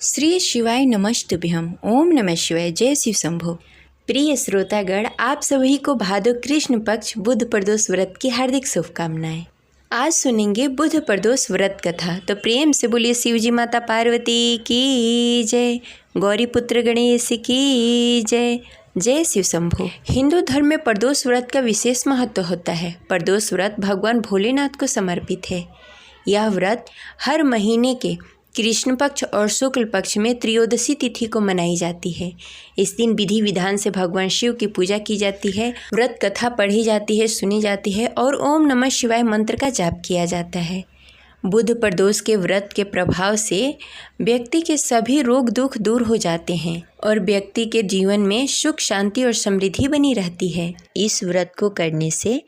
श्री शिवाय नमस्तुभ्यम। ओम नमः शिवाय। जय शिव शंभो। प्रिय श्रोतागण, आप सभी को भादो कृष्ण पक्ष बुध प्रदोष व्रत की हार्दिक शुभकामनाएं। आज सुनेंगे बुध प्रदोष व्रत कथा। तो प्रेम से बोलिए शिवजी माता पार्वती की जय, गौरी पुत्र गणेश की जय, जय शिव शंभो। हिंदू धर्म में प्रदोष व्रत का विशेष महत्व होता है। प्रदोष व्रत भगवान भोलेनाथ को समर्पित है। यह व्रत हर महीने के कृष्ण पक्ष और शुक्ल पक्ष में त्रयोदशी तिथि को मनाई जाती है। इस दिन विधि विधान से भगवान शिव की पूजा की जाती है, व्रत कथा पढ़ी जाती है, सुनी जाती है और ओम नमः शिवाय मंत्र का जाप किया जाता है। बुध प्रदोष के व्रत के प्रभाव से व्यक्ति के सभी रोग दुख दूर हो जाते हैं और व्यक्ति के जीवन में सुख शांति और समृद्धि बनी रहती है। इस व्रत को करने से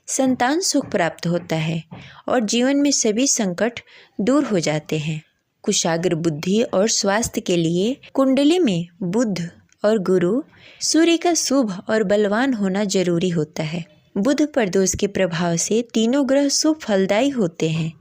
संतान सुख प्राप्त होता है और जीवन में सभी संकट दूर हो जाते हैं। कुशाग्र बुद्धि और स्वास्थ्य के लिए कुंडली में बुध और गुरु सूर्य का शुभ और बलवान होना जरूरी होता है। बुध प्रदोष के प्रभाव से तीनों ग्रह शुभ फलदायी होते हैं।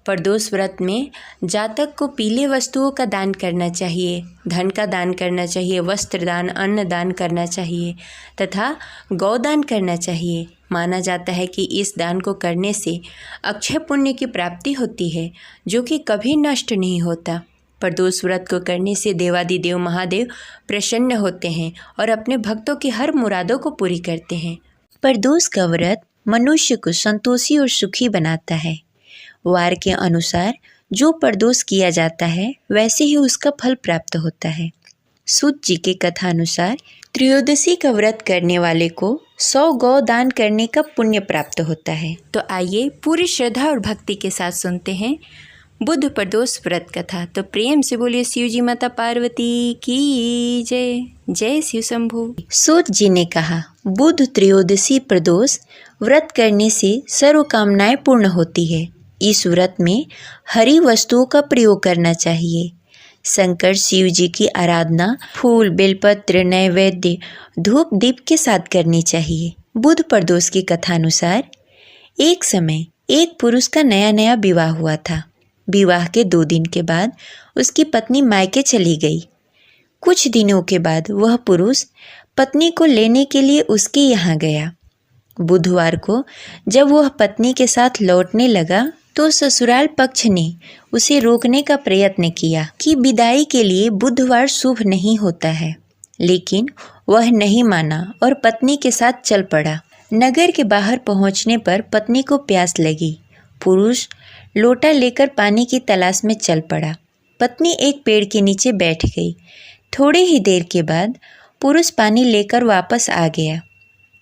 प्रदोष व्रत में जातक को पीले वस्तुओं का दान करना चाहिए, धन का दान करना चाहिए, वस्त्र दान, अन्न दान करना चाहिए तथा गौदान करना चाहिए। माना जाता है कि इस दान को करने से अक्षय पुण्य की प्राप्ति होती है जो कि कभी नष्ट नहीं होता। प्रदोष व्रत को करने से देवादिदेव महादेव प्रसन्न होते हैं और अपने भक्तों की हर मुरादों को पूरी करते हैं। प्रदोष का व्रत मनुष्य को संतोषी और सुखी बनाता है। वार के अनुसार जो प्रदोष किया जाता है वैसे ही उसका फल प्राप्त होता है। सूत जी के कथा अनुसार त्रयोदशी का व्रत करने वाले को 100 गौ दान करने का पुण्य प्राप्त होता है। तो आइए पूरी श्रद्धा और भक्ति के साथ सुनते हैं बुध प्रदोष व्रत कथा। तो प्रेम से बोलिए शिवजी माता पार्वती की जय, जय शिव शंभो। सूत जी ने कहा, बुध त्रयोदशी प्रदोष व्रत करने से सर्व कामनाएं पूर्ण होती है। इस व्रत में हरी वस्तुओं का प्रयोग करना चाहिए। शंकर शिव जी की आराधना फूल, बेलपत्र, नैवेद्य, धूप दीप के साथ करनी चाहिए। बुध प्रदोष की कथा अनुसार एक समय एक पुरुष का नया नया विवाह हुआ था। विवाह के 2 दिन के बाद उसकी पत्नी मायके चली गई। कुछ दिनों के बाद वह पुरुष पत्नी को लेने के लिए उसके यहाँ गया। बुधवार को जब वह पत्नी के साथ लौटने लगा तो ससुराल पक्ष ने उसे रोकने का प्रयत्न किया कि विदाई के लिए बुधवार शुभ नहीं होता है, लेकिन वह नहीं माना और पत्नी के साथ चल पड़ा। नगर के बाहर पहुंचने पर पत्नी को प्यास लगी। पुरुष लोटा लेकर पानी की तलाश में चल पड़ा। पत्नी एक पेड़ के नीचे बैठ गई। थोड़ी ही देर के बाद पुरुष पानी लेकर वापस आ गया।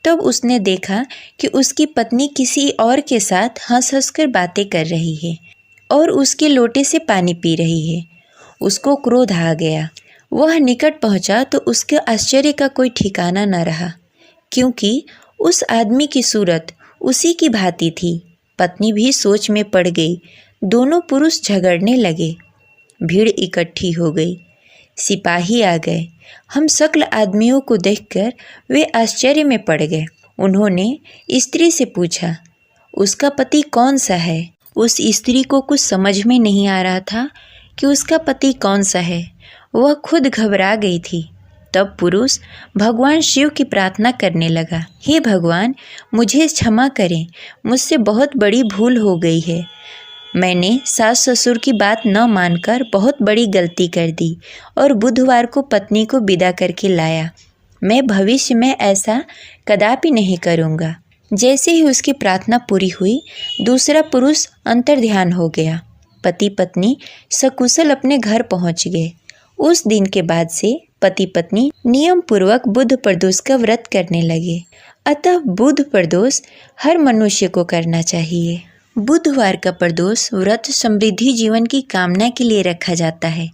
तब उसने देखा कि उसकी पत्नी किसी और के साथ हंस हंस कर बातें कर रही है और उसके लोटे से पानी पी रही है। उसको क्रोध आ गया। वह निकट पहुंचा तो उसके आश्चर्य का कोई ठिकाना न रहा, क्योंकि उस आदमी की सूरत उसी की भांति थी। पत्नी भी सोच में पड़ गई। दोनों पुरुष झगड़ने लगे। भीड़ इकट्ठी हो गई। सिपाही आ गए। हम सकल आदमियों को देखकर वे आश्चर्य में पड़ गए। उन्होंने स्त्री से पूछा, उसका पति कौन सा है? उस स्त्री को कुछ समझ में नहीं आ रहा था कि उसका पति कौन सा है। वह खुद घबरा गई थी। तब पुरुष भगवान शिव की प्रार्थना करने लगा, हे भगवान, मुझे क्षमा करें, मुझसे बहुत बड़ी भूल हो गई है। मैंने सास ससुर की बात न मानकर बहुत बड़ी गलती कर दी और बुधवार को पत्नी को विदा करके लाया। मैं भविष्य में ऐसा कदापि नहीं करूँगा। जैसे ही उसकी प्रार्थना पूरी हुई, दूसरा पुरुष अंतर्ध्यान हो गया। पति पत्नी सकुशल अपने घर पहुँच गए। उस दिन के बाद से पति पत्नी नियम पूर्वक बुध प्रदोष का व्रत करने लगे। अतः बुध प्रदोष हर मनुष्य को करना चाहिए। बुधवार का प्रदोष व्रत समृद्धि जीवन की कामना के लिए रखा जाता है।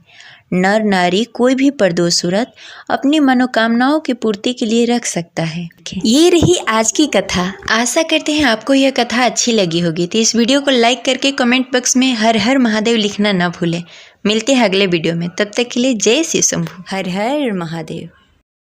नर नारी कोई भी प्रदोष व्रत अपनी मनोकामनाओं की पूर्ति के लिए रख सकता है। ये रही आज की कथा। आशा करते हैं आपको यह कथा अच्छी लगी होगी। तो इस वीडियो को लाइक करके कमेंट बॉक्स में हर हर महादेव लिखना न भूलें। मिलते हैं अगले वीडियो में। तब तक के लिए जय शिव शंभू। हर हर महादेव।